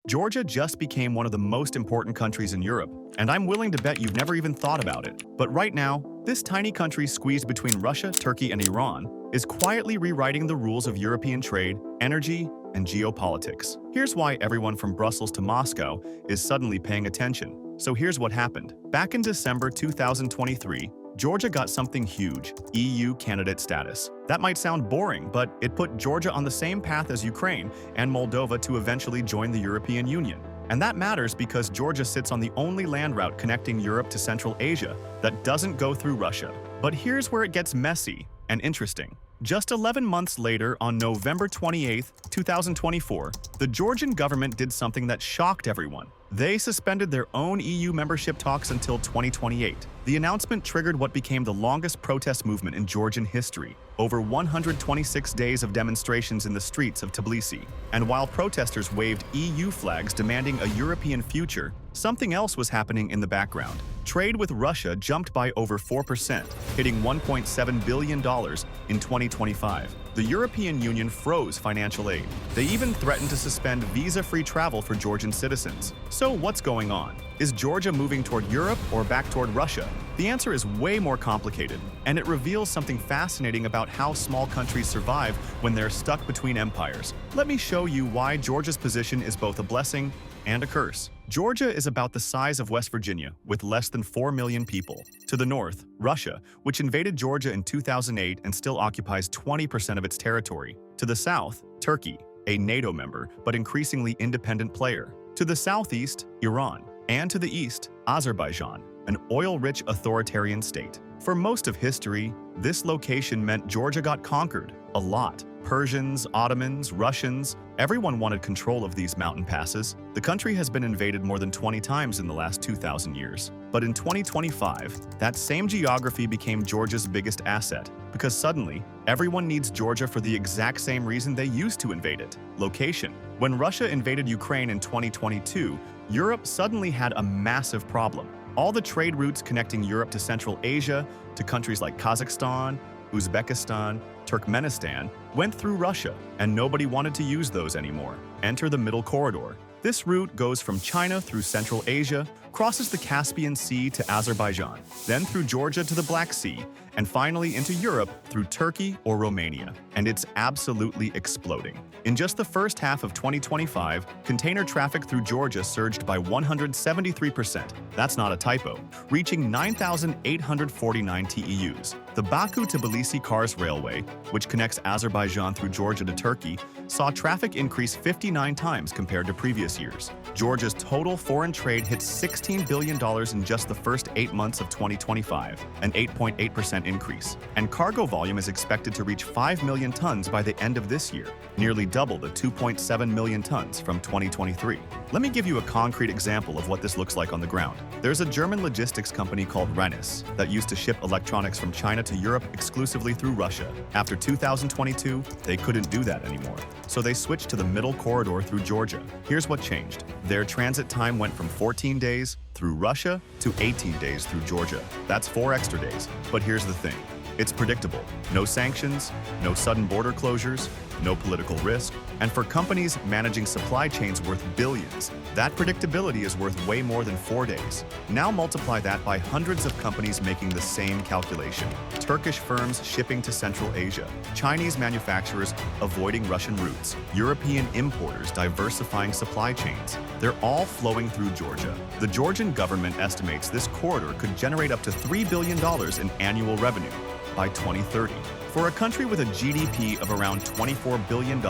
Georgia just became one of the most important countries in Europe, and I'm willing to bet you've never even thought about it. But right now, this tiny country squeezed between Russia, Turkey, and Iran is quietly rewriting the rules of European trade, energy, and geopolitics. Here's why everyone from Brussels to Moscow is suddenly paying attention. So here's what happened. Back in December 2023, Georgia got something huge: EU candidate status. That might sound boring, but it put Georgia on the same path as Ukraine and Moldova to eventually join the European Union. And that matters because Georgia sits on the only land route connecting Europe to Central Asia that doesn't go through Russia. But here's where it gets messy and interesting. Just 11 months later, on November 28, 2024, the Georgian government did something that shocked everyone. They suspended their own EU membership talks until 2028. The announcement triggered what became the longest protest movement in Georgian history, over 126 days of demonstrations in the streets of Tbilisi. And while protesters waved EU flags demanding a European future, something else was happening in the background. Trade with Russia jumped by over 4%, hitting $1.7 billion in 2025. The European Union froze financial aid. They even threatened to suspend visa-free travel for Georgian citizens. So what's going on? Is Georgia moving toward Europe or back toward Russia? The answer is way more complicated, and it reveals something fascinating about how small countries survive when they're stuck between empires. Let me show you why Georgia's position is both a blessing and a curse. Georgia is about the size of West Virginia, with less than 4 million people. To the north, Russia, which invaded Georgia in 2008 and still occupies 20% of its territory. To the south, Turkey, a NATO member but increasingly independent player. To the southeast, Iran. And to the east, Azerbaijan, an oil-rich authoritarian state. For most of history, this location meant Georgia got conquered a lot. Persians, Ottomans, Russians, everyone wanted control of these mountain passes. The country has been invaded more than 20 times in the last 2,000 years. But in 2025, that same geography became Georgia's biggest asset, because suddenly, everyone needs Georgia for the exact same reason they used to invade it: location. When Russia invaded Ukraine in 2022, Europe suddenly had a massive problem. All the trade routes connecting Europe to Central Asia, to countries like Kazakhstan, Uzbekistan, Turkmenistan, went through Russia, and nobody wanted to use those anymore. Enter the Middle Corridor. This route goes from China through Central Asia, crosses the Caspian Sea to Azerbaijan, then through Georgia to the Black Sea, and finally into Europe through Turkey or Romania. And it's absolutely exploding. In just the first half of 2025, container traffic through Georgia surged by 173%. That's not a typo, reaching 9,849 TEUs. The Baku-Tbilisi Kars Railway, which connects Azerbaijan through Georgia to Turkey, saw traffic increase 59 times compared to previous years. Georgia's total foreign trade hit $16 billion in just the first 8 months of 2025, an 8.8% increase. And cargo volume is expected to reach 5 million tons by the end of this year, nearly double the 2.7 million tons from 2023. Let me give you a concrete example of what this looks like on the ground. There's a German logistics company called Rennes that used to ship electronics from China to Europe exclusively through Russia. After 2022, they couldn't do that anymore, so they switched to the Middle Corridor through Georgia. Here's what changed. Their transit time went from 14 days through Russia to 18 days through Georgia. That's 4 extra days. But here's the thing. It's predictable. No sanctions, no sudden border closures, no political risk. And for companies managing supply chains worth billions, that predictability is worth way more than 4 days. Now multiply that by hundreds of companies making the same calculation. Turkish firms shipping to Central Asia, Chinese manufacturers avoiding Russian routes, European importers diversifying supply chains. They're all flowing through Georgia. The Georgian government estimates this corridor could generate up to $3 billion in annual revenue by 2030. For a country with a GDP of around $24 billion,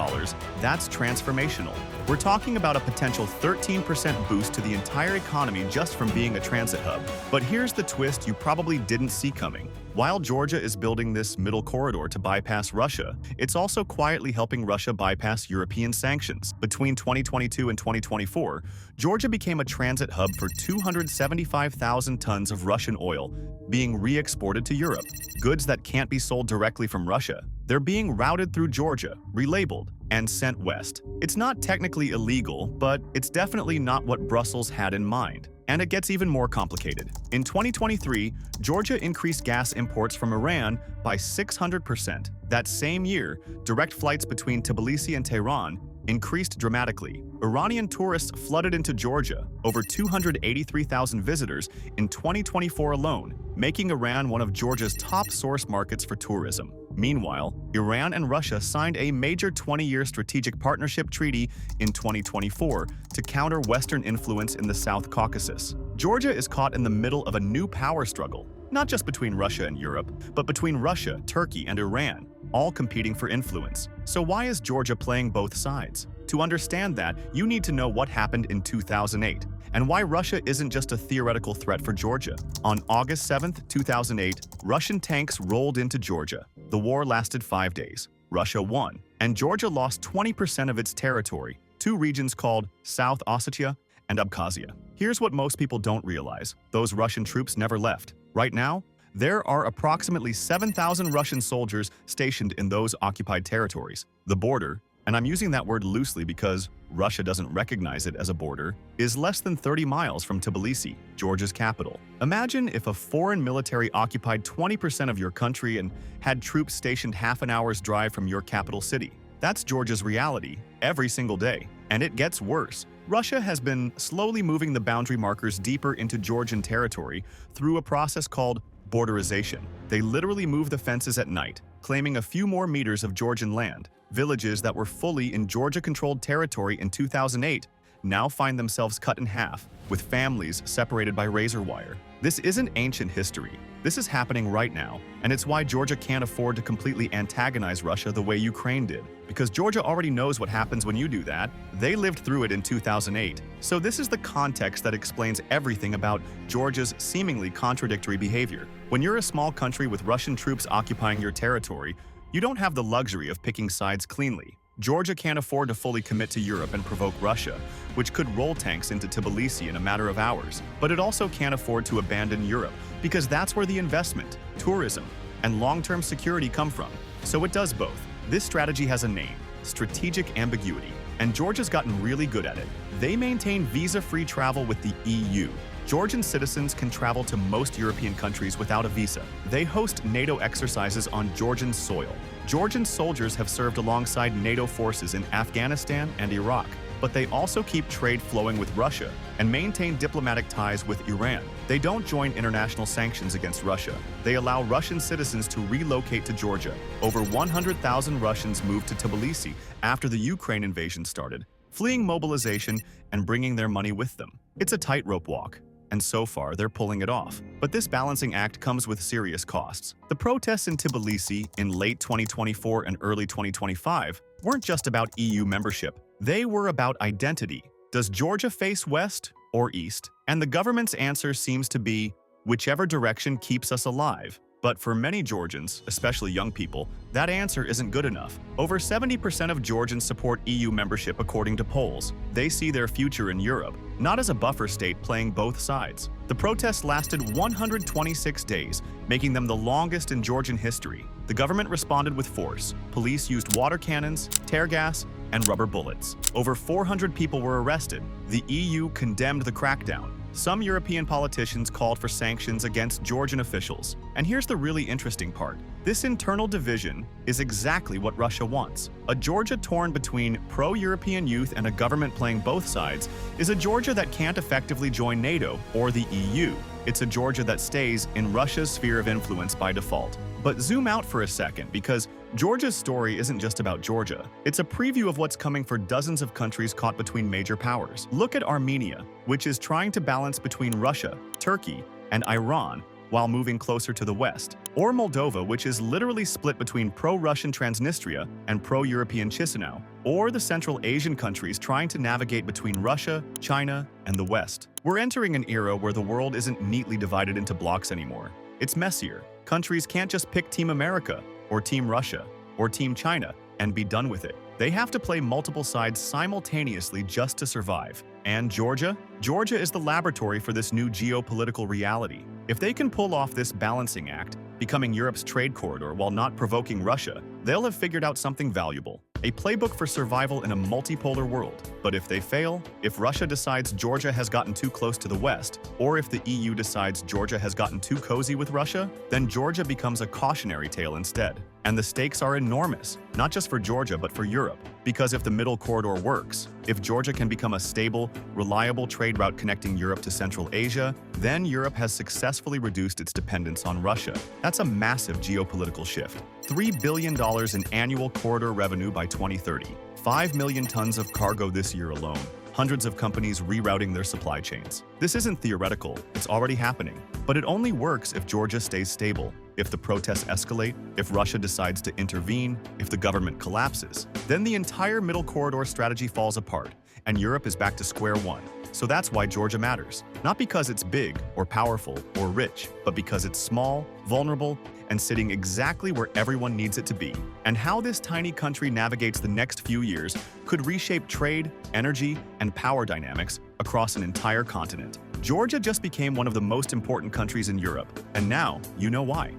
that's transformational. We're talking about a potential 13% boost to the entire economy just from being a transit hub. But here's the twist you probably didn't see coming. While Georgia is building this middle corridor to bypass Russia, it's also quietly helping Russia bypass European sanctions. Between 2022 and 2024, Georgia became a transit hub for 275,000 tons of Russian oil being re-exported to Europe. Goods that can't be sold directly from Russia. They're being routed through Georgia, relabeled, and sent west. It's not technically illegal, but it's definitely not what Brussels had in mind. And it gets even more complicated. In 2023, Georgia increased gas imports from Iran by 600%. That same year, direct flights between Tbilisi and Tehran increased dramatically. Iranian tourists flooded into Georgia, over 283,000 visitors in 2024 alone, making Iran one of Georgia's top source markets for tourism. Meanwhile, Iran and Russia signed a major 20-year strategic partnership treaty in 2024 to counter Western influence in the South Caucasus. Georgia is caught in the middle of a new power struggle, not just between Russia and Europe, but between Russia, Turkey, and Iran, all competing for influence. So why is Georgia playing both sides? To understand that, you need to know what happened in 2008 and why Russia isn't just a theoretical threat for Georgia. On August 7, 2008, Russian tanks rolled into Georgia. The war lasted 5 days. Russia won, and Georgia lost 20% of its territory, two regions called South Ossetia and Abkhazia. Here's what most people don't realize. Those Russian troops never left. Right now, there are approximately 7,000 Russian soldiers stationed in those occupied territories. The border, and I'm using that word loosely because Russia doesn't recognize it as a border, is less than 30 miles from Tbilisi, Georgia's capital. Imagine if a foreign military occupied 20% of your country and had troops stationed half an hour's drive from your capital city. That's Georgia's reality every single day. And it gets worse. Russia has been slowly moving the boundary markers deeper into Georgian territory through a process called borderization. They literally move the fences at night, claiming a few more meters of Georgian land. Villages that were fully in Georgia-controlled territory in 2008 now find themselves cut in half, with families separated by razor wire. This isn't ancient history. This is happening right now, and it's why Georgia can't afford to completely antagonize Russia the way Ukraine did. Because Georgia already knows what happens when you do that. They lived through it in 2008. So this is the context that explains everything about Georgia's seemingly contradictory behavior. When you're a small country with Russian troops occupying your territory, you don't have the luxury of picking sides cleanly. Georgia can't afford to fully commit to Europe and provoke Russia, which could roll tanks into Tbilisi in a matter of hours. But it also can't afford to abandon Europe, because that's where the investment, tourism, and long-term security come from. So it does both. This strategy has a name: strategic ambiguity, and Georgia's gotten really good at it. They maintain visa-free travel with the EU. Georgian citizens can travel to most European countries without a visa. They host NATO exercises on Georgian soil. Georgian soldiers have served alongside NATO forces in Afghanistan and Iraq, but they also keep trade flowing with Russia and maintain diplomatic ties with Iran. They don't join international sanctions against Russia. They allow Russian citizens to relocate to Georgia. Over 100,000 Russians moved to Tbilisi after the Ukraine invasion started, fleeing mobilization and bringing their money with them. It's a tightrope walk, and so far they're pulling it off. But this balancing act comes with serious costs. The protests in Tbilisi in late 2024 and early 2025 weren't just about EU membership. They were about identity. Does Georgia face west or east? And the government's answer seems to be whichever direction keeps us alive. But for many Georgians, especially young people, that answer isn't good enough. Over 70% of Georgians support EU membership according to polls. They see their future in Europe, not as a buffer state playing both sides. The protests lasted 126 days, making them the longest in Georgian history. The government responded with force. Police used water cannons, tear gas, and rubber bullets. Over 400 people were arrested. The EU condemned the crackdown. Some European politicians called for sanctions against Georgian officials. And here's the really interesting part. This internal division is exactly what Russia wants. A Georgia torn between pro-European youth and a government playing both sides is a Georgia that can't effectively join NATO or the EU. It's a Georgia that stays in Russia's sphere of influence by default. But zoom out for a second, because Georgia's story isn't just about Georgia. It's a preview of what's coming for dozens of countries caught between major powers. Look at Armenia, which is trying to balance between Russia, Turkey, and Iran while moving closer to the West. Or Moldova, which is literally split between pro-Russian Transnistria and pro-European Chisinau. Or the Central Asian countries trying to navigate between Russia, China, and the West. We're entering an era where the world isn't neatly divided into blocks anymore. It's messier. Countries can't just pick Team America, or Team Russia, or Team China, and be done with it. They have to play multiple sides simultaneously just to survive. And Georgia? Georgia is the laboratory for this new geopolitical reality. If they can pull off this balancing act, becoming Europe's trade corridor while not provoking Russia, they'll have figured out something valuable. A playbook for survival in a multipolar world. But if they fail, if Russia decides Georgia has gotten too close to the West, or if the EU decides Georgia has gotten too cozy with Russia, then Georgia becomes a cautionary tale instead. And the stakes are enormous, not just for Georgia but for Europe. Because if the middle corridor works, if Georgia can become a stable, reliable trade route connecting Europe to Central Asia, then Europe has successfully reduced its dependence on Russia. That's a massive geopolitical shift. $3 billion in annual corridor revenue by 2030. 5 million tons of cargo this year alone. Hundreds of companies rerouting their supply chains. This isn't theoretical, it's already happening. But it only works if Georgia stays stable, if the protests escalate, if Russia decides to intervene, if the government collapses. Then the entire middle corridor strategy falls apart, and Europe is back to square one. So that's why Georgia matters. Not because it's big, or powerful, or rich, but because it's small, vulnerable, and sitting exactly where everyone needs it to be. And how this tiny country navigates the next few years could reshape trade, energy, and power dynamics across an entire continent. Georgia just became one of the most important countries in Europe, and now you know why.